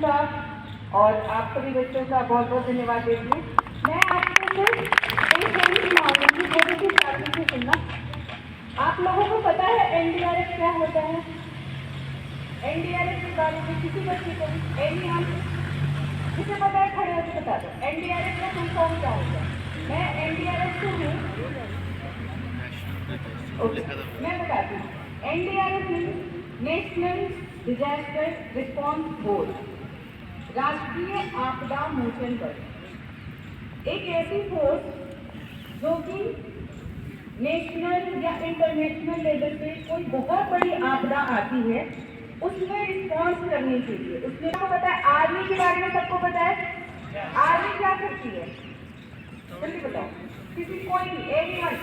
साहब और आप सभी बच्चों का बहुत बहुत धन्यवाद देती हूँ। मैं आपसे सिर्फ एक यही मांगूंगी, थोड़ी सी शांति से सुनना। आप लोगों को पता है एनडीआरएफ क्या होता है? एनडीआरएफ के बारे में किसी बच्चे को एनी हम जिसे पता है खड़े होकर बता दो, एनडीआरएफ का फुल फॉर्म क्या होता है? मैं एनडीआरएफ से हूँ, मैं बताती हूँ। NDRF national disaster response board, राष्ट्रीय आपदा मोचन बल, एक ऐसी फोर्स जो कि नेशनल या इंटरनेशनल लेवल पे कोई बहुत बड़ी आपदा आती है उसमें रिस्पॉन्स करने के लिए। उसमें आपको पता है आर्मी के बारे में सबको पता है, आर्मी क्या करती है जल्दी बताओ, किसी कोई भी एनीवन,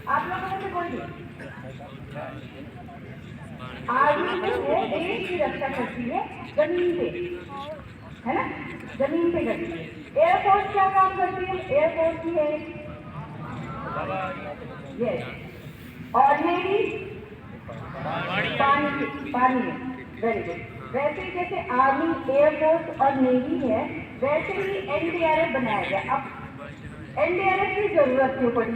आप लोगों में से कोई भी आर्मी जो है देश की रक्षा करती है जमीन पे, है ना, जमीन पे करती है। एयरफोर्स क्या काम करती है? एयरफोर्स की है यस, और नेवी पानी में, वेरी गुड। वैसे ही जैसे आर्मी, एयरफोर्स और नेवी है वैसे ही एनडीआरएफ बनाया गया। अब एनडीआरएफ की जरूरत क्यों पड़ी?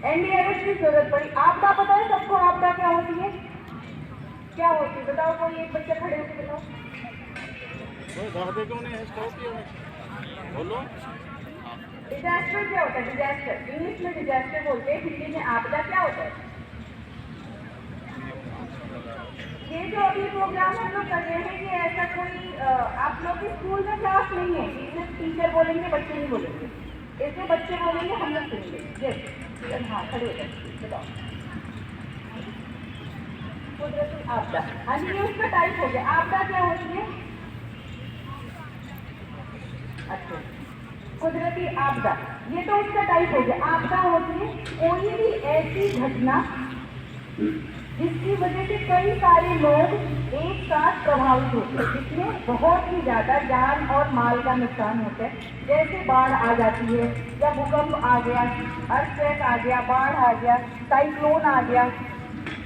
एनडीआरएफ की जरूरत पड़ी, आपदा पता है सबको, आपदा क्या होती है? क्या होती है बताओ, कोई एक बच्चा खड़े होकर बताओ। बोलो। डिजास्टर क्या होता है? डिजास्टर इंग्लिश में डिजास्टर बोलते हैं, हिंदी में आपदा क्या होता है? ये जो अभी प्रोग्राम हम लोग कर रहे हैं ये ऐसा कोई आप लोग के स्कूल में क्लास नहीं है, इसमें टीचर बोलेंगे बच्चे नहीं बोलेंगे, इसमें बच्चे बोलेंगे हम लोग सुनेंगे। यस, हाँ खड़े हो जाए, बताओ। कुदरती आपदा, हाँ जी, उसका टाइप हो गया। आपदा क्या होती है? अच्छा, कुदरती आपदा, ये तो उसका टाइप हो गया। आपदा होती है कोई भी ऐसी घटना जिसकी वजह से कई सारे लोग एक साथ प्रभावित होते हैं, जिसमें बहुत ही ज्यादा जान और माल का नुकसान होता है। जैसे बाढ़ आ जाती है या भूकंप आ गया, अर्थक्वेक आ गया, बाढ़ आ गया, साइक्लोन आ गया।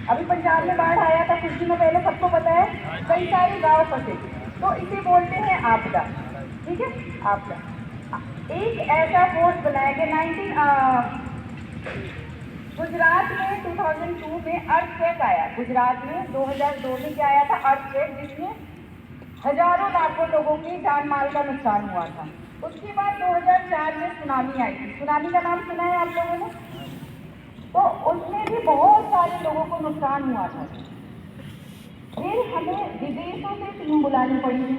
अभी पंजाब में बाढ़ आया था कुछ दिनों पहले, सबको पता है, कई सारे गांव फंसे, तो इसे बोलते हैं आपदा। ठीक है, आपदा। एक ऐसा फोर्स बनाया गया गुजरात में 2002 में अर्थक्वेक आया। गुजरात में 2002 में क्या आया था? अर्थक्वेक, जिसमें हजारों लाखों लोगों के जान माल का नुकसान हुआ था। उसके बाद 2004 में सुनामी आई थी। सुनामी का नाम सुना है आप लोगों ने? तो उसमें भी बहुत सारे लोगों को नुकसान हुआ था। फिर हमें विदेशों से टीम बुलानी पड़ी थी,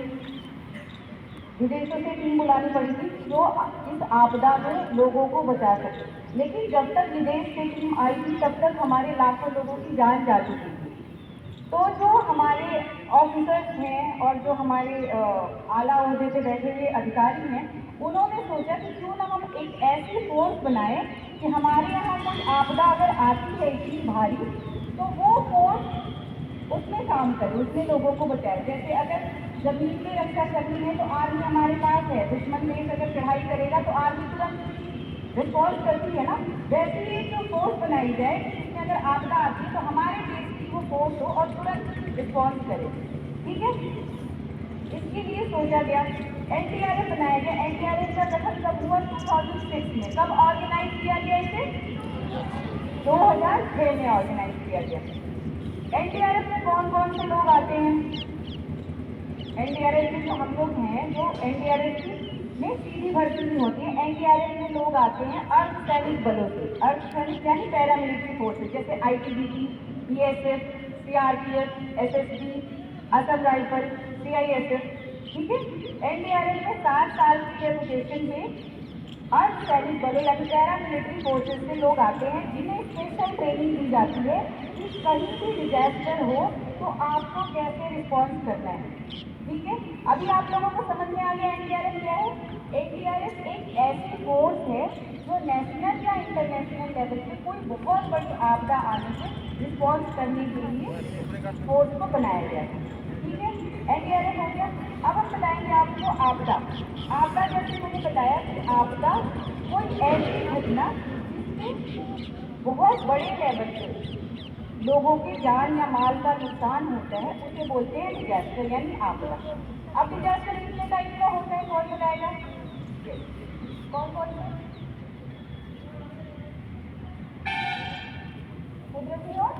विदेशों से टीम बुलानी पड़ी थी जो इस आपदा में लोगों को बचा सके। लेकिन जब तक विदेश से टीम आई थी तब तक हमारे लाखों लोगों की जान जा चुकी थी। तो जो हमारे ऑफिसर्स हैं और जो हमारे आला ओहदे पे बैठे हुए अधिकारी हैं, उन्होंने सोचा कि क्यों ना हम एक ऐसी फोर्स बनाएं कि हमारे यहाँ कोई आपदा अगर आती है इतनी भारी तो वो फोर्स उसमें काम करे, उसमें लोगों को बचाए। जैसे अगर जमीन पे रक्षा करनी है तो आर्मी हमारे पास है, दुश्मन देश अगर चढ़ाई करेगा तो आर्मी तुरंत रिस्पॉन्स करती है ना। वैसे ही जो फोर्स बनाई जाए जिसमें अगर आपदा आती है तो हमारे देश की वो फोर्स हो और तुरंत रिस्पॉन्स करे। ठीक है, इसके लिए सोचा गया, एनडीआरएफ बनाया गया। एनडीआरएफ का गठन कब हुआ? 2006 में। कब ऑर्गेनाइज किया गया इसे? 2006 में ऑर्गेनाइज किया गया। एनडीआरएफ में कौन कौन से लोग आते हैं? एनडीआरएफ में जो हम लोग हैं, जो एनडीआरएफ में सीधी भर्ती नहीं होती है, एनडीआरएफ में लोग आते हैं अर्धसैनिक बलों से। अर्धसैनिक यानी पैरामिलिट्री फोर्सेज, जैसे ITBP, BSF, CRPF, SSB, Assam rifle, CISF. ठीक है, एनडीआरएफ में 7 साल की रेपुटेशन में अर्धसैनिक बलों यानी पैरामिलिट्री फोर्सेज से लोग आते हैं, जिन्हें स्पेशल ट्रेनिंग दी जाती है कि कहीं भी डिजास्टर हो तो आपको कैसे रिस्पॉन्स करना है। ठीक है, अभी आप लोगों को समझ में आ गया एनडीआरएफ क्या है? एनडीआरएफ एक ऐसी फोर्स है जो नेशनल या इंटरनेशनल लेवल पे कोई बहुत बड़ी आपदा आने से रिस्पॉन्स करने के लिए फोर्स को बनाया गया है। ठीक है, एनडीआरएफ हो गया। अब हम बताएंगे आपको आपदा। आपदा जैसे मैंने बताया कि आपदा कोई ऐसी घटना जिससे बहुत बड़े लेवल पे लोगों की जान या माल का नुकसान होता है उसे बोलते हैं डिजास्टर यानी आपदा। अब डिजास्टर कितने टाइप का होता है कौन बताएगा? कौन कौन सा? कुदरती और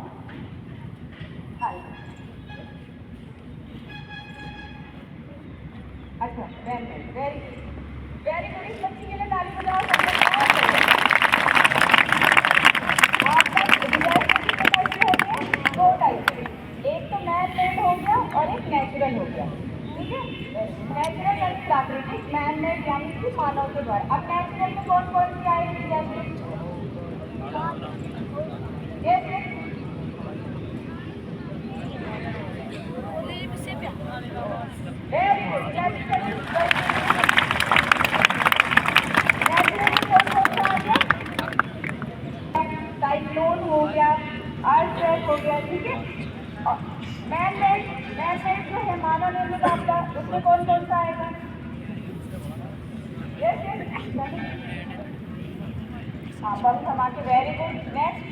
अच्छा मैन-मेड, वेरी गुड। इस बच्ची के लिए ताली बजाओ सब लोग। आपका डिजास्टर कितने टाइप के होते हैं? दो टाइप के, एक तो मैन-मेड हो गया और एक नेचुरल हो गया, ठीक है? नेचुरल यानी प्राकृतिक, मैन-मेड यानी कि मानव के द्वारा। अब नेचुरल में कौन कौन सी आएगी डिजास्टर? जैसे वेरी गुड, साइक्लोन हो गया, अर्थक्वेक हो गया, ठीक है? मैन-मेड जो है मानव निर्मित आपदा, उसमें कौन कौन सा आएगा? जैसे हाँ बम धमाके, very good. Next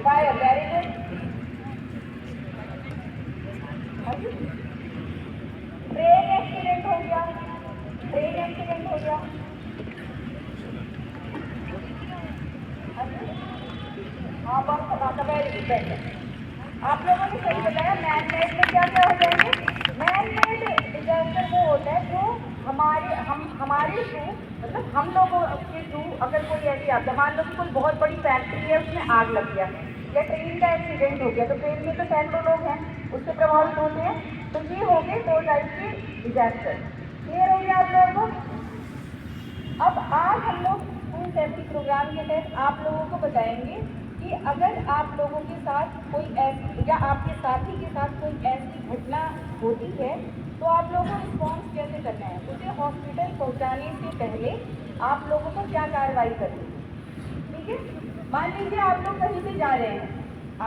fire, very good. Train accident हो गया, हाँ बम धमाका, वेरी गुड, बेटर। आप लोगों ने सही बताया। मैन-मेड में क्या क्या हो जाएंगे? मैन-मेड डिजास्टर वो होता है जो हमारे थ्रू, मतलब हम लोगों के थ्रू अगर कोई ऐसी आपदा, मान लो कि कोई बहुत बड़ी फैक्ट्री है उसमें आग लग गया या ट्रेन का एक्सीडेंट हो गया, तो ट्रेन में तो सैकड़ों लोग हैं उससे प्रभावित होते हैं। तो ये हो गए दो टाइप के डिजास्टर। क्लियर हो गया आप लोगों को? अब आज हम लोग स्कूल सेफ्टी प्रोग्राम के तहत आप लोगों को बताएंगे कि अगर आप लोगों के साथ कोई ऐसी या आपके साथी के साथ कोई ऐसी घटना होती है तो आप लोगों को रिस्पॉन्स कैसे करना है, उसे हॉस्पिटल पहुंचाने से पहले आप लोगों को क्या कार्रवाई करनी है, ठीक है? मान लीजिए आप लोग कहीं से जा रहे हैं,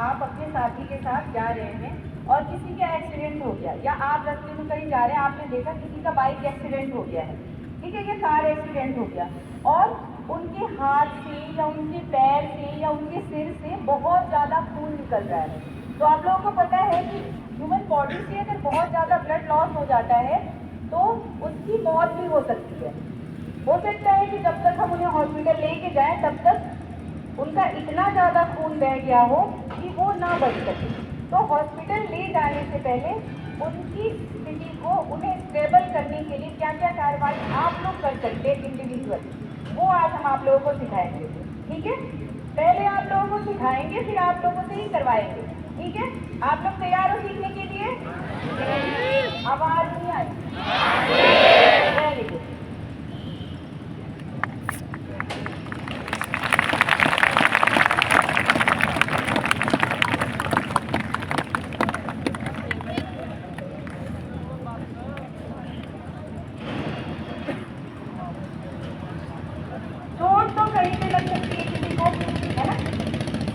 आप अपने साथी के साथ जा रहे हैं और किसी का एक्सीडेंट हो गया, या आप रास्ते में कहीं जा रहे हैं, आपने देखा किसी का बाइक एक्सीडेंट हो गया है, ठीक है, ये कार एक्सीडेंट हो गया और उनके हाथ से या उनके पैर से या उनके सिर से बहुत ज़्यादा खून निकल रहा है। तो आप लोगों को पता है कि ह्यूमन बॉडी से अगर बहुत ज़्यादा ब्लड लॉस हो जाता है तो उसकी मौत भी हो सकती है। हो सकता है कि जब तक हम उन्हें हॉस्पिटल लेके जाएं तब तक उनका इतना ज़्यादा खून बह गया हो कि वो ना बच सके। तो हॉस्पिटल ले जाने से पहले उनकी स्थिति को, उन्हें स्टेबल करने के लिए क्या क्या कार्रवाई आप लोग कर सकते हैं इंडिविजुअल, वो आज हम आप लोगों को सिखाएंगे, ठीक है? पहले आप लोगों को सिखाएंगे फिर आप लोगों से ही करवाएंगे, ठीक है? आप लोग तैयार हो सीखने के लिए? आवाज नहीं आई, वेरी गुड।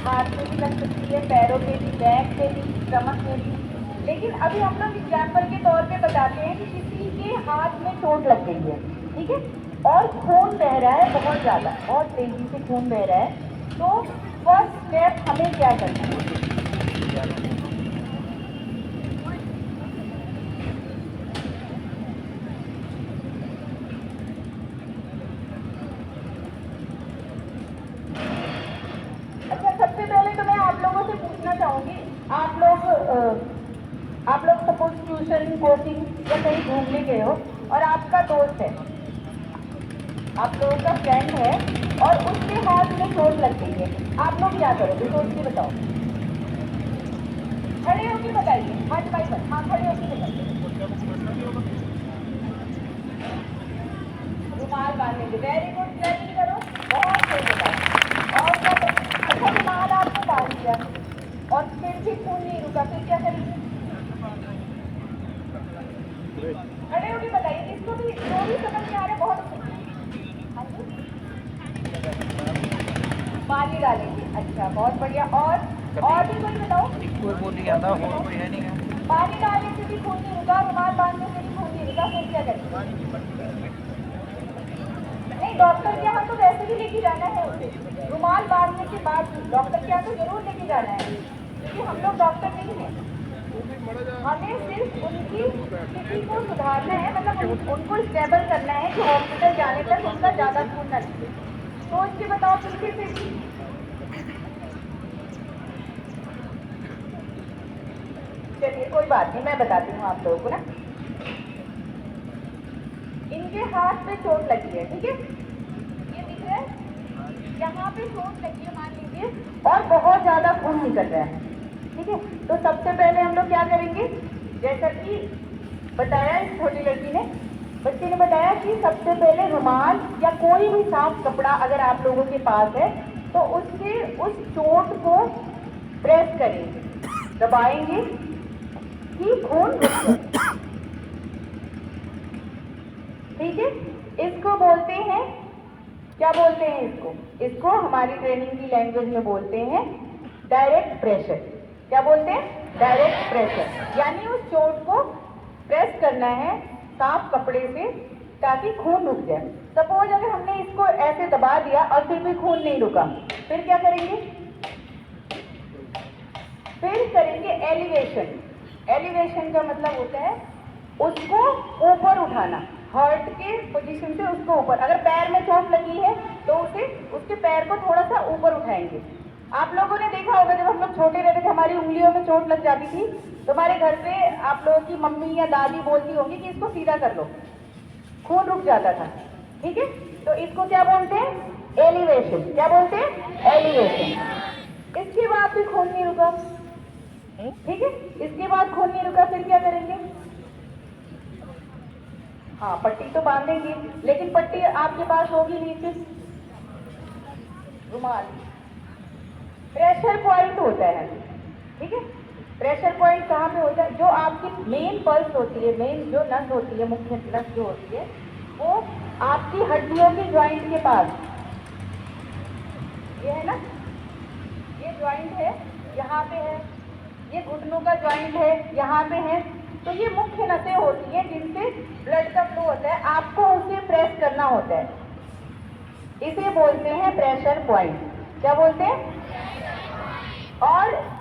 हाथ में भी लग सकती है, पैरों पे भी, बैक पे भी, स्टमक में भी। लेकिन अभी हम लोग एग्जाम्पल के तौर पे बताते हैं कि किसी के हाथ में चोट लग गई है, ठीक है, और खून बह रहा है बहुत ज़्यादा, बहुत तेजी से खून बह रहा है, तो फर्स्ट स्टेप हमें क्या करना है? सबसे पहले तो मैं आप लोगों से पूछना चाहूँगी, आप लोग सपोज ट्यूशन, कोचिंग या कहीं घूमने गए हो और आपका दोस्त है, आप लोगों का फ्रेंड है और उसके हाथ में चोट लग गई है, आप लोग क्या करोगे? सोच के बताओ। खड़े होके बताइए, हाथ बाई पर, हाँ खड़े होके बताइए। रुमाल बांधेंगे, वेरी गुड, जल्दी करो, बहुत सही बताओ। और क्या? अच्छा रुमाल आपने बांध दिया और फिर भी खून नहीं रुका, फिर क्या करेंगे? खड़े होके बताइए, जिसको भी जो भी समझ में आ रहा है, बहुत हाँ जी, पानी डालेंगे, अच्छा बहुत बढ़िया। और भी कोई बताओ? पानी डालने से भी खून नहीं रुका, रुमाल बांधने से भी खून नहीं लगेगा फिर क्या करेंगे? नहीं, डॉक्टर के यहाँ तो वैसे भी लेके जाना है उसे, रुमाल बांधने के बाद डॉक्टर के यहाँ तो जरूर लेके जाना है, क्योंकि हम लोग डॉक्टर नहीं हैं। हमें सिर्फ उनकी स्थिति को सुधारना है, मतलब उनको स्टेबल करना है कि हॉस्पिटल जाने तक उनका ज़्यादा खून न निकले। सोच के बताओ किसी से भी। चलिए कोई बात नहीं, मैं बताती हूँ आप लोगों को ना। इनके हाथ पे चोट लगी है, ठीक है, ये दिख रहा है, यहाँ पे चोट लगी है मान लीजिए, और बहुत ज्यादा खून निकल रहा है, ठीक है। तो सबसे पहले हम लोग क्या करेंगे, जैसा कि बताया इस छोटी लड़की ने, बच्चे ने बताया कि सबसे पहले रुमाल या कोई भी साफ कपड़ा अगर आप लोगों के पास है तो उससे उस चोट को प्रेस करेंगे, दबाएंगे कि खून रुक जाए, ठीक है। इसको बोलते हैं, क्या बोलते हैं इसको? इसको हमारी ट्रेनिंग की लैंग्वेज में बोलते हैं डायरेक्ट प्रेशर। क्या बोलते हैं? Direct pressure. यानी उस चोट को प्रेस करना है साफ कपड़े से ताकि खून रुक जाए। सपोज अगर हमने इसको ऐसे दबा दिया और फिर भी खून नहीं रुका, फिर क्या करेंगे? फिर करेंगे एलिवेशन। एलिवेशन का मतलब होता है उसको ऊपर उठाना, हार्ट के पोजीशन से उसको ऊपर। अगर पैर में चोट लगी है तो उसे उसके पैर को थोड़ा सा ऊपर उठाएंगे। आप लोगों ने देखा होगा जब हम लोग छोटे रहते थे हमारी उंगलियों में चोट लग जाती थी तो हमारे घर पे आप लोगों की मम्मी या दादी बोलती होंगी कि इसको सीधा कर लो, खून रुक जाता था, ठीक है। तो इसको क्या बोलते हैं? एलिवेशन। क्या बोलते हैं? एलिवेशन। इसके बाद भी खून नहीं रुका, ठीक है, इसके बाद खून नहीं रुका, फिर क्या करेंगे? हाँ, पट्टी तो बांधेंगे, लेकिन पट्टी आपके पास होगी नहीं, फिर रुमाल। प्रेशर पॉइंट होता है, ठीक है। प्रेशर पॉइंट कहाँ पे होता है? जो आपकी मेन पल्स होती है, मेन जो नस होती है, मुख्य नस जो होती है, वो आपकी हड्डियों के ज्वाइंट के पास, ये है ना, ये ज्वाइंट है, यहाँ पे है, ये घुटनों का ज्वाइंट है, यहाँ पे है। तो ये मुख्य नसें होती हैं जिनसे ब्लड का फ्लो होता है, आपको उसे प्रेस करना होता है, इसे बोलते हैं प्रेशर पॉइंट। क्या बोलते हैं? और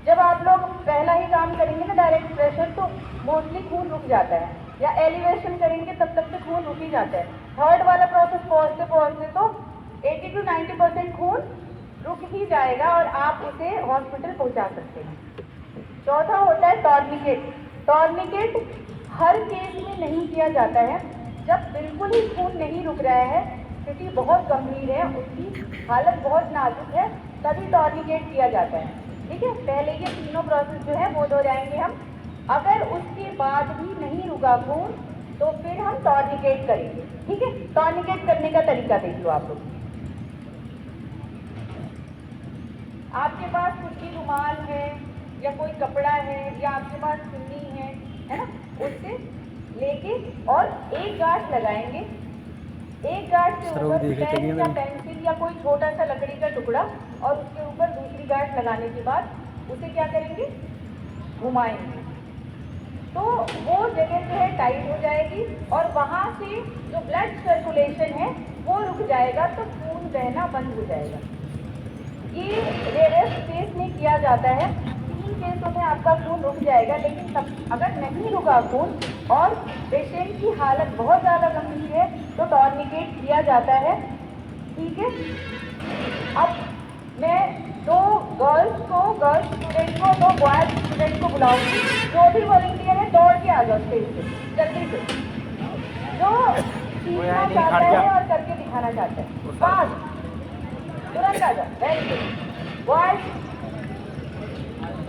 जब आप लोग पहला ही काम करेंगे ना डायरेक्ट प्रेशर, तो मोस्टली खून रुक जाता है, या एलिवेशन करेंगे तब तक तो खून रुक ही जाता है। थर्ड वाला प्रोसेस पहुँचते पहुँचते तो 80 to 90% खून रुक ही जाएगा और आप उसे हॉस्पिटल पहुंचा सकते हैं। चौथा होता है टॉर्निकेट। टॉर्निकेट हर केस में नहीं किया जाता है, जब बिल्कुल ही खून नहीं रुक रहा है, स्थिति बहुत गंभीर है, उसकी हालत बहुत नाजुक है, तभी टॉर्निकेट किया जाता है, ठीक है। पहले ये तीनों प्रोसेस जो है वो दोहराएंगे हम। अगर उसके बाद भी नहीं रुका खून तो फिर हम टॉर्निकेट करेंगे, ठीक है। टॉर्निकेट करने का तरीका देख लो आप लोग। आपके पास कुछ भी रुमाल है या कोई कपड़ा है या आपके पास चुन्नी है ना, उससे लेके और एक गांठ लगाएंगे, एक गांठ के ऊपर पेन या पेंसिल या कोई छोटा सा लकड़ी का टुकड़ा, और उसके ऊपर दूसरी गांठ लगाने के बाद उसे क्या करेंगे? घुमाएंगे, तो वो जगह जो है टाइट हो जाएगी और वहाँ से जो ब्लड सर्कुलेशन है वो रुक जाएगा, तो खून बहना बंद हो जाएगा। ये रेयरेस्ट केस में किया जाता है, 3 केसों में आपका खून रुक जाएगा, लेकिन तब अगर नहीं रुका खून और पेशेंट की हालत बहुत ज़्यादा गंभीर है तो टॉर्निकेट किया जाता है, ठीक है। अब मैं 2 गर्ल्स स्टूडेंट को 2 बॉयज स्टूडेंट को बुलाऊंगी, जो भी वॉलंटियर है दौड़ के आ जाओ स्टेज पे जल्दी से, जो सीखना चाहता है और करके दिखाना चाहता है, फास्ट तुरंत आ जाओ। वेरी गुड बॉयज,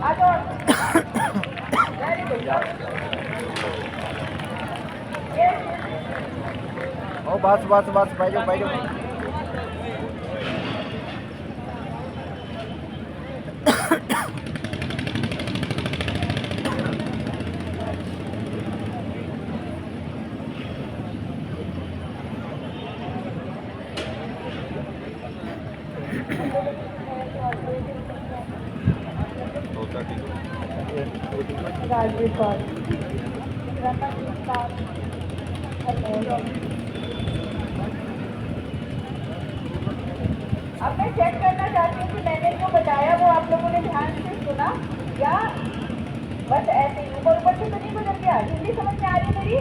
आ जाओ, वेरी गुड। ओ बस बैठो बैठो। राजवीर कौर अब मैं चेक करना चाहती हूँ कि मैंने जो बताया वो आप लोगों ने ध्यान से सुना या बस ऐसे ही ऊपर ऊपर से तो नहीं गुजर गया। हिंदी समझ में आ रही है मेरी?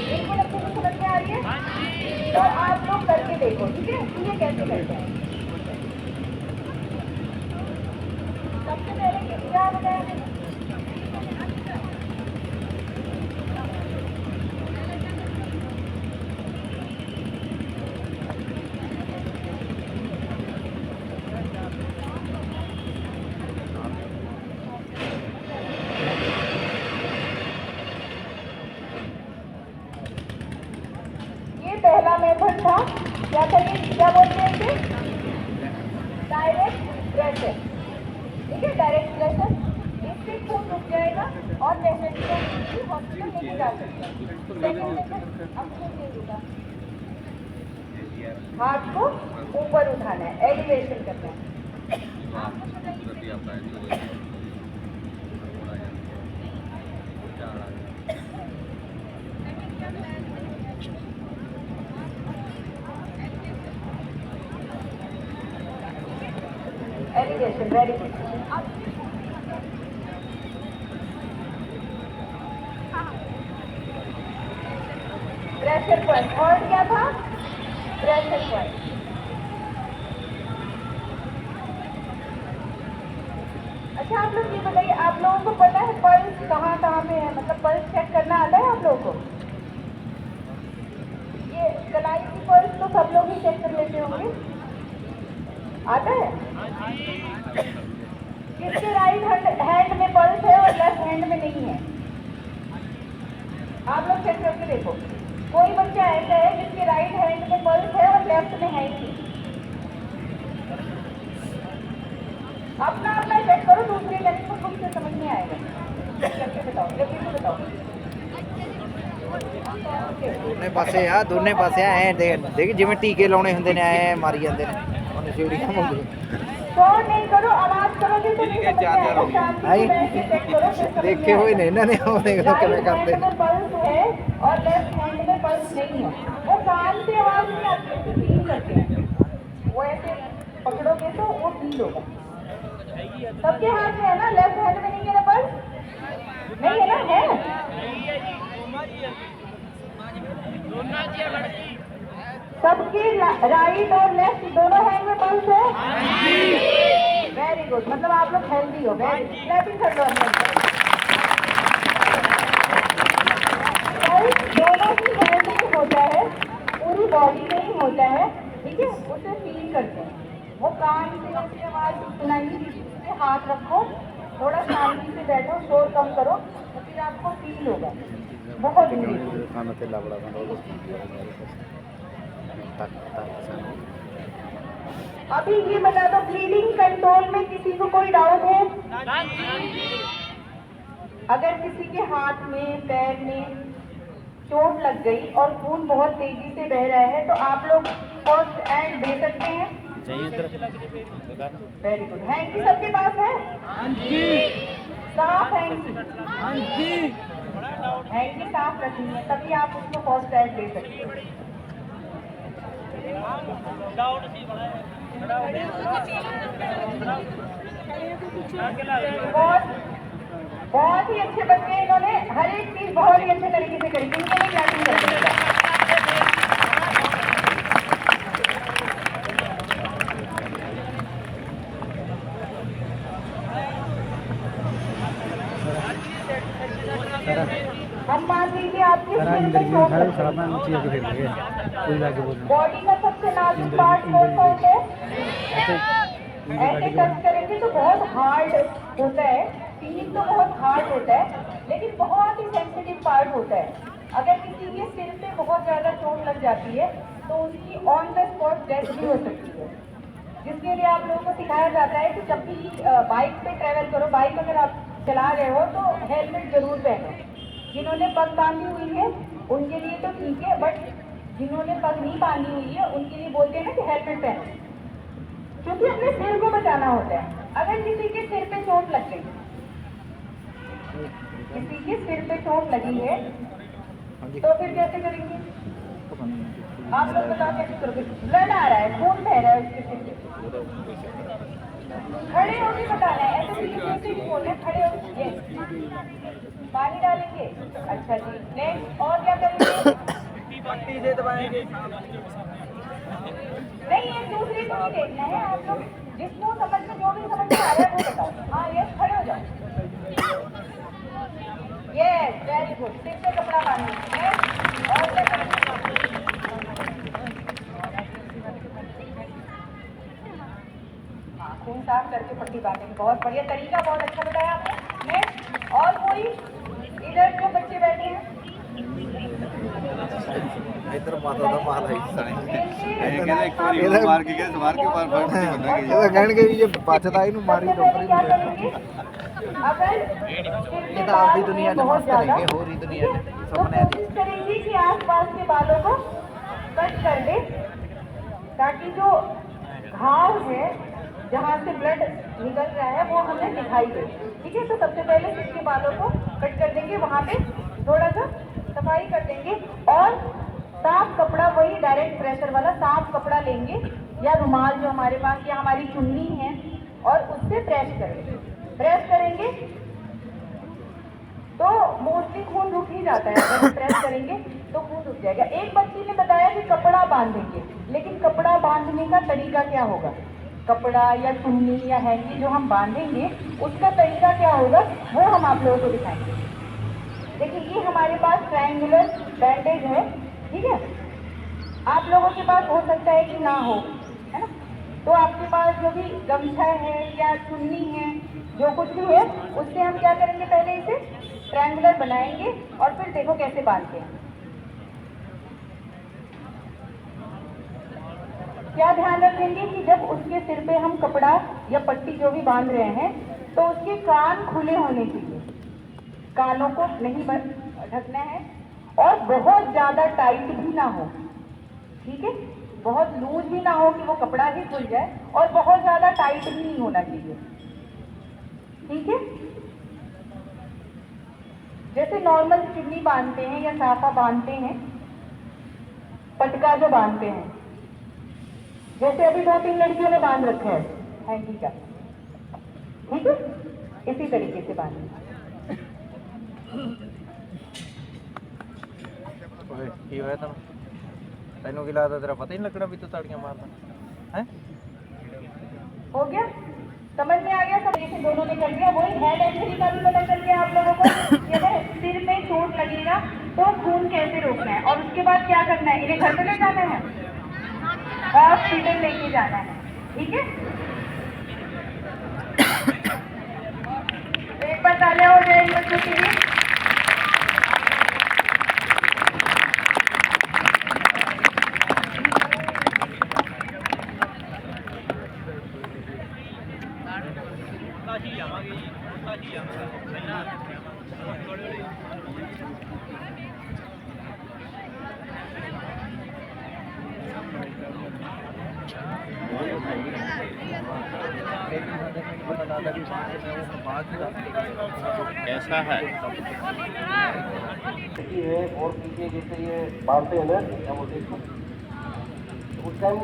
बिल्कुल अच्छे से समझ में आ रही है? तो आप लोग करके देखो, ठीक है कि ये कैसे करते हैं। सबसे पहले क्या बताया मैंने? पहला मेथड था, क्या करिए, क्या बोलते हैं इसे? डायरेक्ट प्रेशर, ठीक है, डायरेक्ट प्रेशर। इससे खून रुक जाएगा और पेशेंट को हॉस्पिटल लेके जा सकते हैं। सेकंड मेथड, अब खून नहीं रुका, हाथ को ऊपर उठाना है, एलिवेशन करना है। Elevation, very good. Pressure point, और क्या था? Pressure point. अच्छा आप लोग ये बताइए, आप लोगों को पता है पल्स कहाँ कहाँ पे है? मतलब पल्स चेक करना आता है आप लोगों को? ये कलाई की पल्स तो सब लोग ही चेक कर लेते होंगे, आता है? किसके राइट हैंड में पल्स है और लेफ्ट हैंड में नहीं है? आप लोग चेक करके देखो। कोई बच्चा ऐसा है जिसके राइट हैंड में पल्स है और लेफ्ट में है ही। अपना अपना चेक करो, दूसरे लेक्चर को खुद से समझ में आएगा। करके बताओ, जल्दी से बताओ। दोने पासे आ, दोने पासे आ, ऐ देख जिवें टीके लाने हुंदे ने, ऐ मारी जांदे ने ਉਹਨੇ ਸੀੜੀਆਂ ਮੰਗਦੇ। शोर नहीं करो, आवाज करोगे तो नहीं समझ में आएगा। शांति से बैठ के चेक करो, फिर समझ में देखे हुए आएगा। ने इन्होंने, ਉਹ ਦੇਖ ਲਓ ਕਿਵੇਂ ਕਰਦੇ राइट हैंड में पल्स है और लेफ्ट हैंड में पल्स नहीं है। वो कान से आवाज नहीं आती, ऐसे फील करते हैं। वो ऐसे पकड़ोगे तो वो फील होगा। सबके हाथ में है ना, लेफ्ट हैंड में नहीं है ना पल्स? नहीं है ना? है सबके राइट और लेफ्ट दोनों हैंड में पल्स है? वेरी गुड, मतलब आप लोग हेल्दी हो। वेरी गुड, क्लैपिंग कर लो अपने। पल्स दोनों ही हैंड में होता है, पूरी बॉडी में ही होता है, ठीक है? उसे फील करते हैं। वो कान से ऐसी आवाज सुनाई दीजिए, हाथ रखो, थोड़ा शांति से बैठो, शोर कम करो, तो फिर आपको फील होगा। बहुत जरूरी। खाना ते लावड़ा बंद अभी ये बता दो, ब्लीडिंग कंट्रोल में किसी को कोई डाउट है? अगर किसी के हाथ में, पैर में चोट लग गई और खून बहुत तेजी से बह रहा है, तो आप लोग फर्स्ट एड दे सकते हैं? Very good. हैंकी सबके पास है? साफ हैंकी, हैंकी साफ रखनी है, तभी आप उसको फर्स्ट एड दे सकते हैं। बहुत ही अच्छे बच्चे हैं, इन्होंने हर एक चीज बहुत ही अच्छे तरीके से करी। इनको मैं क्लैपिंग करूंगा। हम मान लीजिए आपके सिर पे चोट बॉडी का सबसे नाजुक पार्ट कौन सा होता है? ऐसे टच करेंगे तो बहुत हार्ड होता है, फीलिंग तो बहुत हार्ड होता है, लेकिन बहुत ही सेंसिटिव पार्ट होता है। अगर किसी के सिर पे बहुत ज़्यादा चोट लग जाती है तो उसकी ऑन द स्पॉट डेथ भी हो सकती है, जिसके लिए आप लोगों को सिखाया जाता है कि जब भी बाइक पे ट्रैवल करो, बाइक अगर आप चला रहे हो तो हेलमेट जरूर पहनो। जिन्होंने पग बांधी हुई है उनके लिए तो ठीक है, बट जिन्होंने पग नहीं बांधी हुई है उनके लिए बोलते हैं ना कि हेलमेट पहनो, क्योंकि अपने सिर को बचाना होता है। अगर किसी के सिर पे चोट लग गई, किसी के सिर पे चोट लगी है हाँ जी। तो फिर कैसे करेंगे? आप लोग बताओ कैसे करोगे? ब्लड आ रहा है, खून बह रहा है उसके सिर पे। खड़े होके बताना है, ऐसे भी कैसे भी बोलना है, खड़े होके। ये पानी डालेंगे। अच्छा जी, नेक्स्ट और क्या करेंगे? पट्टी से दबाएंगे। नहीं, ये दूसरी को नहीं देखना है, आप लोग जिसको समझ में जो भी समझ में आ रहा है वो बताओ। हाँ यस, खड़े हो जाओ। Yes, very good. सिर पे कपड़ा बांधना है और क्या करेंगे? हाँ, खून साफ करके पट्टी बांधेंगे। बहुत बढ़िया तरीका, बहुत अच्छा बताया आपने। नेक्स्ट और कोई इधर जो बच्चे बैठे हैं इधर माता ਦਾ ਮਾਲ ਹੈ ਸਣੇ ਇਹਦਾ ਇੱਕ ਵਾਰੀ ਇਹਨੂੰ ਮਾਰ ਕੇ ਗਏ ਸਵਾਰ ਕੇ ਮਾਰ ਫੜ ਕੇ ਬੰਦਾ ਇਹ ਤਾਂ ਕਹਿਣਗੇ ਵੀ ਜੇ ਬਚਦਾ ਇਹਨੂੰ ਮਾਰੀ सबसे ਡੋਕਰੀ पहले क्या ਨੂੰ करेंगे? अगर ਇਹ ਤਾਂ ਆਪਦੀ ਦੁਨੀਆ 'ਚ ਮਸਤ रहेंगे ਹੋਰ ही दुनिया 'ਚ तो सुपने दी कोशिश करेंगे कि आसपास के बालों को कट कर दे, ताकि जो घाव है जहाँ से ब्लड निकल रहा है वो हमें दिखाई दे। ठीक है, तो सबसे पहले इसके बालों को कट कर देंगे, वहाँ पे थोड़ा सा सफाई कर देंगे और साफ कपड़ा, वही डायरेक्ट प्रेशर वाला साफ कपड़ा लेंगे या रुमाल जो हमारे पास या हमारी चुन्नी है और उससे प्रेस करेंगे। प्रेस करेंगे तो मोस्टली खून रुक ही जाता है, अगर प्रेस करेंगे तो खून रुक जाएगा। एक बच्ची ने बताया कि कपड़ा बांधेंगे, लेकिन कपड़ा बांधने का तरीका क्या होगा? कपड़ा या चुन्नी या हैंकी जो हम बांधेंगे उसका तरीका क्या होगा वो हम आप लोगों को दिखाएंगे। देखिए, ये हमारे पास ट्रायंगुलर बैंडेज है, ठीक है। आप लोगों के पास हो सकता है कि ना हो, है ना, तो आपके पास जो भी गमछा है या चुन्नी है, जो कुछ भी है, उससे हम क्या करेंगे, पहले इसे ट्रायंगुलर बनाएंगे और फिर देखो कैसे बांधते हैं। क्या ध्यान रखेंगे कि जब उसके सिर पे हम कपड़ा या पट्टी जो भी बांध रहे हैं तो उसके कान खुले होने चाहिए, कानों को नहीं ढकना है और बहुत ज्यादा टाइट भी ना हो, ठीक है, बहुत लूज भी ना हो कि वो कपड़ा ही खुल जाए और बहुत ज्यादा टाइट भी नहीं होना चाहिए, ठीक है। जैसे नॉर्मल चुन्नी बांधते हैं या साफा बांधते हैं, पटका जो बांधते हैं, जैसे अभी 2-3 लड़कियों ने बांध रखा है हैंकी का, ठीक है, इसी तरीके से बांधें। ਓਏ ਕੀ ਹੋਇਆ ਤੈਨੂੰ ਤੈਨੂੰ ਕੀ ਲੱਗਦਾ ਤੇਰਾ ਪਤਾ ਹੀ ਨਹੀਂ ਲੱਗਣਾ ਵੀ ਤੂੰ ਤਾੜੀਆਂ ਮਾਰਦਾ ਹੈ हो गया, समझ में आ गया सब? जैसे दोनों ने कर दिया, वही हेड इंजरी का भी पता चल गया आप लोगों को कि अगर सिर में चोट लगेगा तो खून कैसे रोकना है और उसके बाद क्या करना है, इन्हें घर पे ले जाना है, हॉस्पिटल लेके जाना है, ठीक है। तो एक बार तालियां हो जाए इन बच्चों के लिए। कैसा है है और पीछे जैसे ये बांधते हैं ना, क्या बोलते हैं इसको, उस टाइम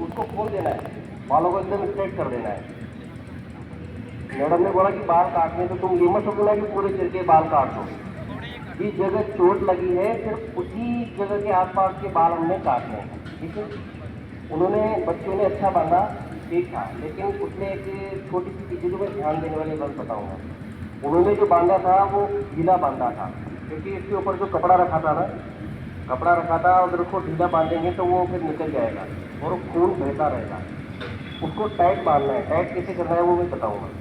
उसको खोल देना है, बालों को एकदम स्ट्रेट कर देना है। मैडम ने बोला कि बाल काटने तो तुम ये मत सोचना कि पूरे सिर के बाल काट दो, जिस जगह चोट लगी है सिर्फ उसी जगह के आसपास के बाल हमने काटने हैं, ठीक है। उन्होंने, बच्चों ने अच्छा बांधा, ठीक था, लेकिन उसमें एक छोटी सी चीज़ जो मैं ध्यान देने वाली बात बताऊँगा। उन्होंने जो बांधा था वो ढीला बांधा था, क्योंकि इसके ऊपर जो कपड़ा रखा था ना, कपड़ा रखा था, अगर उसको ढीला बांधेंगे तो वो फिर निकल जाएगा और खून बहता रहेगा। उसको टाइट बांधना है, टाइट कैसे करना है वो मैं बताऊँगा।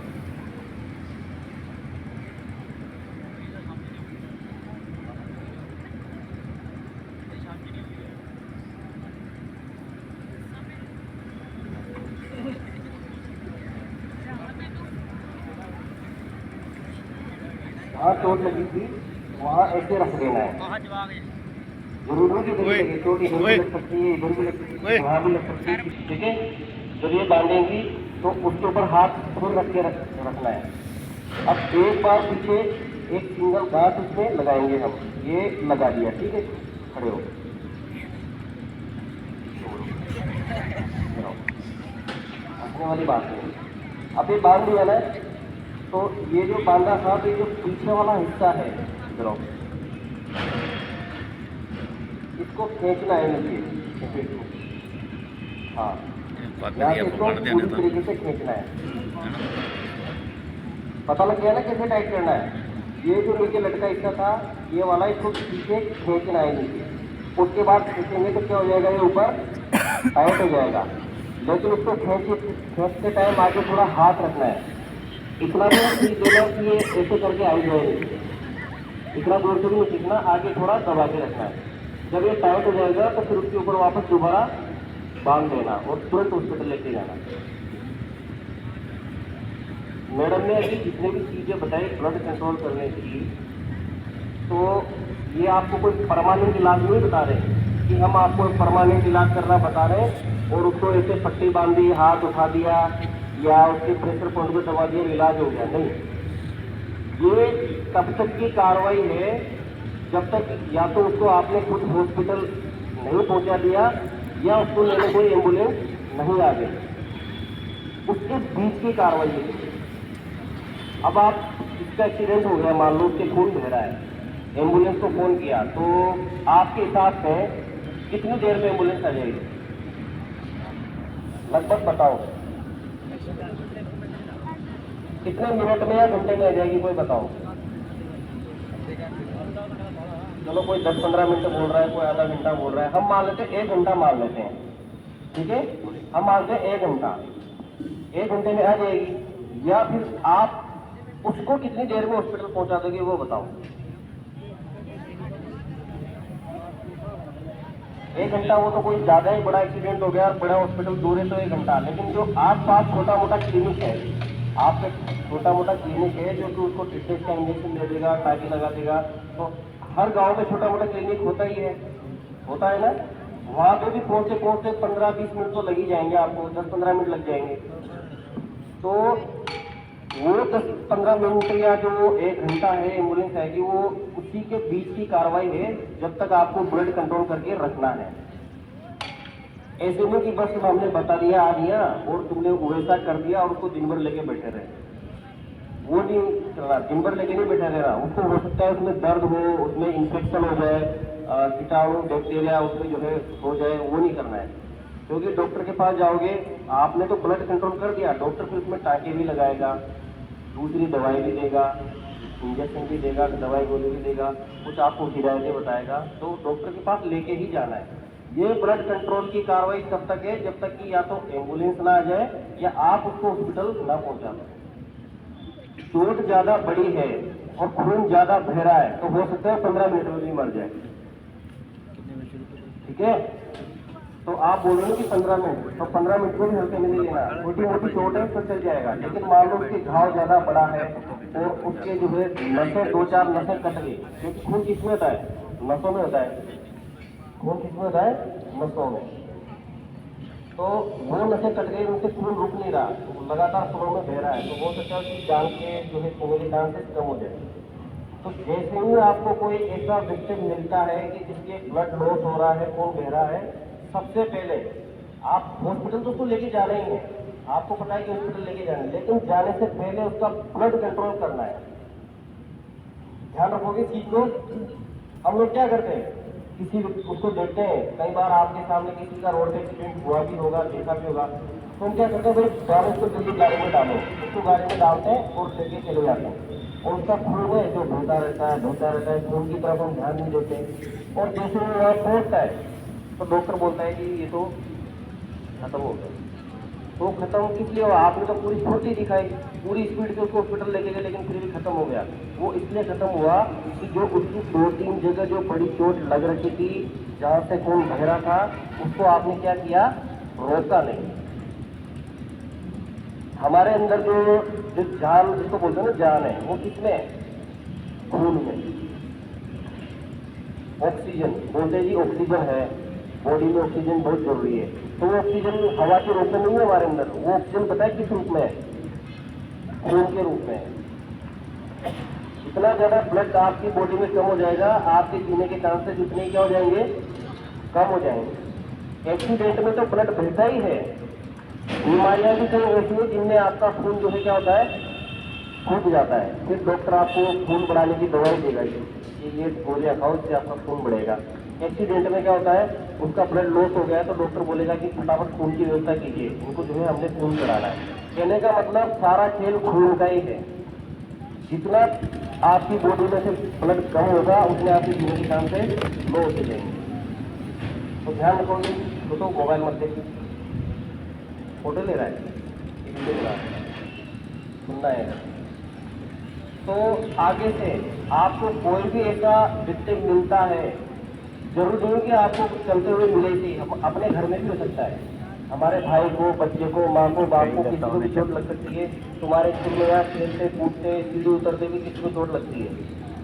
जहाँ चोट लगी थी वहाँ ऐसे रख देना है, जरूर नहीं कि इधर ही लगे, चोट इधर भी लग सकती है, इधर भी लग सकती है, वहाँ भी लग सकती है, ठीक है। जब ये बांधेंगी तो उसके ऊपर हाथ खुद रख के रखना है। अब एक बार पीछे एक सिंगल गांठ उसमें लगाएंगे हम। ये लगा दिया, ठीक है, खड़े हो हंसने वाली बात नहीं। अब ये बांध दिया ना, तो ये जो बांधा था, तो ये जो पीछे वाला हिस्सा है इधर आओ, इसको खींचना है नीचे। हाँ, यहाँ से इसको पूरी तरीके से खींचना है। पता लग गया ना कैसे टाइट करना है। ये जो नीचे लटका हिस्सा था, ये वाला, इसको पीछे खींचना है नीचे। उसके बाद खींचेंगे तो क्या हो जाएगा, ये ऊपर टाइट हो जाएगा। लेकिन उसको खींचते टाइम आगे थोड़ा हाथ रखना है। इतना भी नहीं देना कि ये ऐसे करके आई जाएगी, इतना दूर से भी नहीं खींचना, आगे थोड़ा दबा के रखना है। जब ये टाइट हो जाएगा तो फिर उसके ऊपर वापस दोबारा बांध देना और तुरंत हॉस्पिटल लेके जाना। मैडम ने अभी जितने भी चीज़ें बताई ब्लड कंट्रोल करने की, तो ये आपको कोई परमानेंट इलाज नहीं बता रहे कि हम आपको परमानेंट इलाज करना बता रहे हैं और उसको ऐसे पट्टी बांध दी, हाथ उठा दिया या उसके प्रेशर पॉइंट पे दबा दिया, इलाज हो गया। नहीं, ये तब तक की कार्रवाई है जब तक या तो उसको आपने खुद हॉस्पिटल नहीं पहुंचा दिया या उसको लेने कोई एम्बुलेंस नहीं आ गई, उसके बीच की कार्रवाई है। अब आप, इसका एक्सीडेंट हो गया, मान लो उसके खून बह रहा है, एम्बुलेंस को फोन किया, तो आपके हिसाब से कितनी देर में एम्बुलेंस आ जाएगी? लगभग बताओ, कितने मिनट में या घंटे में आ जाएगी, कोई बताओ। चलो कोई 10-15 मिनट बोल रहा है, कोई आधा घंटा बोल रहा है, हम मान लेते हैं 1 घंटा मान लेते हैं, ठीक है, हम मानते हैं 1 घंटा। 1 घंटे में आ जाएगी, या फिर आप उसको कितनी देर में हॉस्पिटल पहुंचा दोगे वो बताओ। 1 घंटा वो तो कोई ज्यादा ही बड़ा एक्सीडेंट हो गया और बड़ा हॉस्पिटल दूर है तो 1 घंटा, लेकिन जो आस-पास छोटा मोटा क्लिनिक है, आपका छोटा मोटा क्लिनिक है जो कि उसको टिटनेस का इंजेक्शन दे देगा, टाइफी लगा देगा, तो हर गांव में छोटा मोटा क्लिनिक होता ही है, होता है ना, वहां पे भी पहुंचते 15-20 मिनट तो लग ही जाएंगे, आपको 10-15 मिनट लग जाएंगे। तो वो 10-15 मिनट या जो 1 घंटा है एम्बुलेंस आएगी, वो उसी के बीच की कार्रवाई है जब तक आपको ब्लड कंट्रोल करके रखना है। ऐसे नहीं कि बस हमने बता दिया आ दिया और तुमने वैसा कर दिया और उसको दिन भर लेके बैठे रहे, वो नहीं चलना। दिन भर लेके नहीं बैठे रहना, उसको हो सकता है उसमें दर्द हो, उसमें इन्फेक्शन हो जाए, कीटाणु बैक्टीरिया उसमें जो है हो जाए, वो नहीं करना है। क्योंकि डॉक्टर के पास जाओगे, आपने तो ब्लड कंट्रोल कर दिया, डॉक्टर फिर उसमें टाँके भी लगाएगा, दूसरी दवाई भी देगा, इंजेक्शन भी देगा, दवाई गोली भी देगा, कुछ आपको हिदायतें बताएगा, तो डॉक्टर के पास लेके ही जाना है। ये ब्लड कंट्रोल की कार्रवाई तब तक है जब तक कि या तो एम्बुलेंस ना आ जाए या आप उसको हॉस्पिटल ना पहुंचा दो। चोट ज्यादा बड़ी है और खून ज्यादा बह रहा है तो हो सकता है 15 मिनट में भी मर जाए, ठीक है। तो आप बोल रहे हो कि 15 मिनट, तो 15 मिनट को भी हल्के में नहीं लेना। छोटी मोटी चोट है तो चल जाएगा, लेकिन मान लो उसके घाव ज्यादा बड़ा है और उसके जो है नसें 2-4 नसें कट गई, क्योंकि खून किसमें होता है? नसों में होता है। खून किसमें होता है? नसों में। तो वो नसें कट गई, उनसे खून रुक नहीं रहा, तो लगातार फ्लो में बह रहा है, तो हो सकता है कि जान के जो है खोने के चांसेस कम हो जाए। तो जैसे ही आपको कोई ऐसा विक्टिम मिलता है कि जिसके ब्लड लॉस हो रहा है, खून बह रहा है, सबसे पहले आप हॉस्पिटल तो उसको लेके जाना ही है, आपको पता है कि हॉस्पिटल लेके जाना है, लेकिन जाने से पहले उसका ब्लड कंट्रोल करना है। ध्यान रखोगे चीज को। हम लोग क्या करते हैं, किसी उसको देखते हैं, कई बार आपके सामने किसी का रोड पे एक्सीडेंट हुआ भी होगा, देखा भी होगा, तो हम क्या करते हैं, भाई डालो उसको जल्दी गाड़ी में डालो, उसको गाड़ी में डालते हैं और लेके चले जाते हैं, और उसका खून है जो बहता रहता है, खून की तरफ हम ध्यान नहीं देते, और जैसे वो वहाँ पहुँचता है तो डॉक्टर बोलता है कि ये तो खत्म हो गया। तो खत्म किस लिए हुआ? आपने तो पूरी स्फूर्ति दिखाई, पूरी स्पीड से उसको हॉस्पिटल लेके गए, लेकिन फिर भी खत्म हो गया। वो इसलिए खत्म हुआ कि जो उसकी 2-3 जगह जो बड़ी चोट लग रखी थी, जहाँ से खून बह रहा था, उसको आपने क्या किया? रोका नहीं। हमारे अंदर जो जान, जिसको बोलते हैं ना जान है, वो किसमें है? खून में। ऑक्सीजन बोलते जी, ऑक्सीजन है बॉडी में, ऑक्सीजन बहुत जरूरी है। तो वो ऑक्सीजन हवा के रूप में नहीं है हमारे अंदर, वो ऑक्सीजन पता है किस रूप में है? खून के रूप में है। जितना ज़्यादा ब्लड आपकी बॉडी में कम हो जाएगा, आपके जीने के चांसेस उतने क्या हो जाएंगे, कम हो जाएंगे। एक्सीडेंट में तो ब्लड बहता ही है। बीमारियां भी कई होती है जिनमें आपका खून जो है क्या होता है, फूट जाता है। फिर डॉक्टर आपको खून बढ़ाने की दवाई देगा कि ये गोलियां खाओ, इससे आपका खून बढ़ेगा। एक्सीडेंट में क्या होता है, उसका ब्लड लॉस हो गया है तो डॉक्टर बोलेगा कि फटाफट खून की व्यवस्था कीजिए, इनको जो है हमने खून कराना है। कहने का मतलब सारा खेल खून का ही है। जितना आपकी बॉडी में से ब्लड कम होगा उतने आपकी जीने के चांसेस लो होते जाएंगे। तो ध्यान रखोगे। तो मोबाइल मत देखिए, फोटो ले रहा है, वीडियो ले रहा है, सुनना है। तो आगे से आपको कोई भी ऐसा विक्टिम मिलता है, जरूरी नहीं कि आपको चलते हुए मिले ही, अपने घर में भी हो सकता है। हमारे भाई को, बच्चे को, माँ को, बाप को, किसी को भी चोट लग सकती है। तुम्हारे स्कूल में यहाँ खेलते कूदते सीढ़ी उतरते भी किसी को चोट लगती है,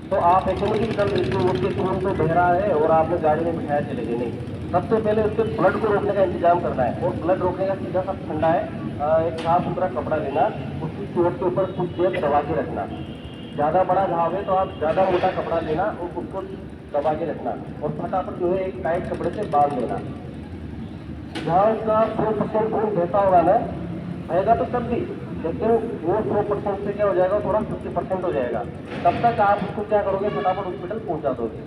तो आप ऐसे नहीं कि कल उसके तुरंत तो बह रहा है और आपने गाड़ी में बिठाया चले गए, नहीं। सबसे पहले उसके ब्लड को रोकने का इंतजाम करना है। और ब्लड रोकने का सीधा सा ठंडा है, एक साफ सुथरा कपड़ा लेना, उसकी चोट के ऊपर कुछ देर दबा के रखना। ज़्यादा बड़ा घाव है तो आप ज़्यादा मोटा कपड़ा लेना और उसको दबा के रखना और फटाफट जो है एक टाइट कपड़े से बांध देना। जहाँ उसका 100% खून बहता होगा ना, बहेगा तो तब भी, लेकिन वो 100% से क्या हो जाएगा, थोड़ा 50% हो जाएगा। तब तक आप उसको क्या करोगे, फटाफट हॉस्पिटल पहुँचा दोगे।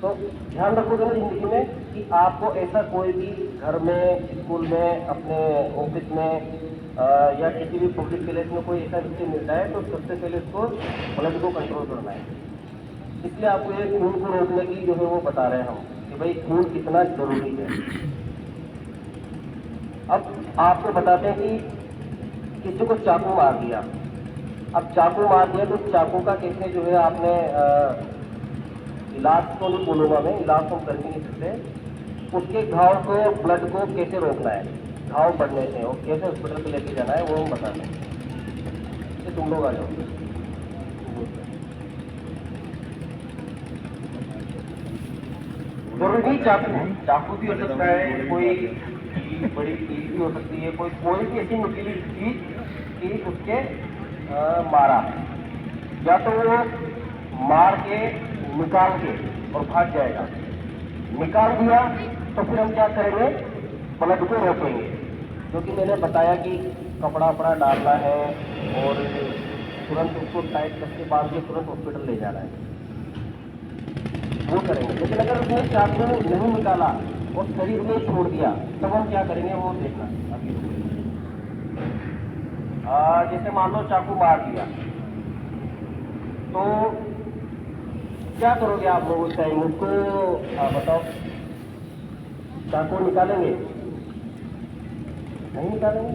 तो ध्यान रखोगे ना जिंदगी में कि आपको ऐसा कोई भी घर में, स्कूल में, अपने ऑफिस में या किसी भी पब्लिक प्लेस में कोई ऐसा व्यक्ति मिलता है तो सबसे पहले उसको ब्लड को कंट्रोल करना है। इसलिए आपको ये खून को रोकने की जो है वो बता रहे हैं हम कि भाई खून कितना जरूरी है। अब आपको बताते हैं कि किसी को चाकू मार दिया। अब चाकू मार दिया तो चाकू का कैसे जो है आपने इलाज तो नहीं बोलूँगा मैं, इलाज तो हम कर नहीं सकते। उसके घाव को, ब्लड को कैसे रोकना है, घाव बढ़ने से और कैसे हॉस्पिटल पे लेके जाना है वो हम बताते हैं। तो तुम लोग आ जाओ। जरूरी नहीं चाकू भी हो सकता है, कोई बड़ी चीज भी हो सकती है, कोई भी ऐसी नुकीली चीज कि उसके मारा, या तो वो मार के निकाल के और भाग जाएगा। निकाल दिया तो फिर हम क्या करेंगे, ब्लड को रोकेंगे। क्योंकि मैंने बताया कि कपड़ा वपड़ा डालना है और तुरंत उसको टाइट करके बांध के तुरंत हॉस्पिटल ले जाना है, वो करेंगे। लेकिन अगर उसने चाकू नहीं निकाला और शरीर में छोड़ दिया तब हम क्या करेंगे वो देखना। अभी जैसे मान लो चाकू मार दिया तो क्या करोगे आप लोग उस टाइम, उसको बताओ। चाकू निकालेंगे, नहीं निकालेंगे,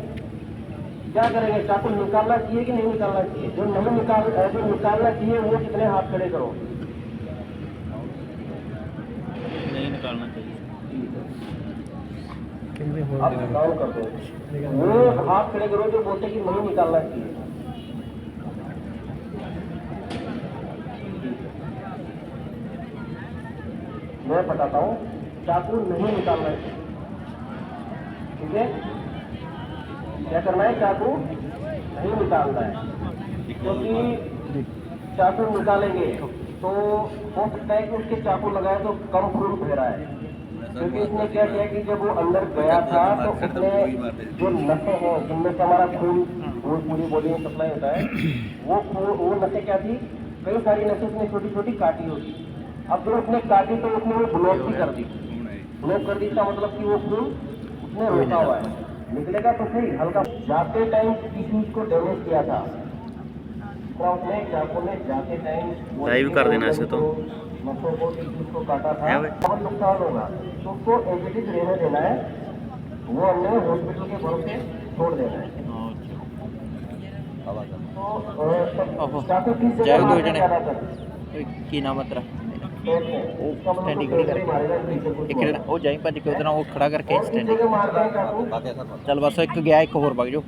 क्या करेंगे, चाकू निकालना चाहिए कि नहीं निकालना चाहिए? जो निकालना चाहिए वो कितने हाथ खड़े करो। नहीं निकालना चाहिए। आप काउंट कर दो, वो हाथ खड़े करो जो बोलते कि नहीं निकालना चाहिए। मैं बताता हूँ, चाकू नहीं निकालना चाहिए, ठीक है? क्या करना है, चाकू नहीं निकालना है। क्योंकि चाकू निकालेंगे तो हो सकता है कि उसके चाकू लगाए तो कम खून बह रहा है। क्योंकि उसने क्या किया कि जब वो अंदर गया था तो उसने जो नसें हैं जिनमें से हमारा खून पूरी बॉडी में सप्लाई होता है, वो नसें क्या थी, कई सारी नसें उसने छोटी छोटी काटी होगी। अब जब उसने काटी तो उसने वो ब्लॉक भी कर दी। ब्लॉक कर दी इसका मतलब कि वो खून उसने रोका हुआ है, निकलेगा तो सही हल्का। जाते टाइम टिश्यूज को डैमेज किया था, उसने चाकू ने जाते टाइम लाइव कर देना इसे तो नसों को, टिश्यूज को काटा था, बहुत नुकसान होगा। तो उसको एंटीबायोटिक रहने देना है, वो हमने हॉस्पिटल के भरोसे छोड़ देना है। तो चाकू किस जगह मारना ज़्यादातर ਕੀ ਨਾਮ ਹੈ ਤੇਰਾ? ਉਹ ਸਟੈਂਡਿੰਗ ਖੜੀ ਕਰਕੇ ਇੱਕ ਜਿਹੜਾ ਉਹ ਜਾਈ ਭੱਜ ਕੇ ਉਹਦੇ ਨਾਲ ਉਹ ਖੜਾ ਕਰਕੇ ਸਟੈਂਡਿੰਗ। ਚੱਲ ਬਸ ਇੱਕ ਗਿਆ, ਇੱਕ ਹੋਰ ਵਗ ਜਾਓ।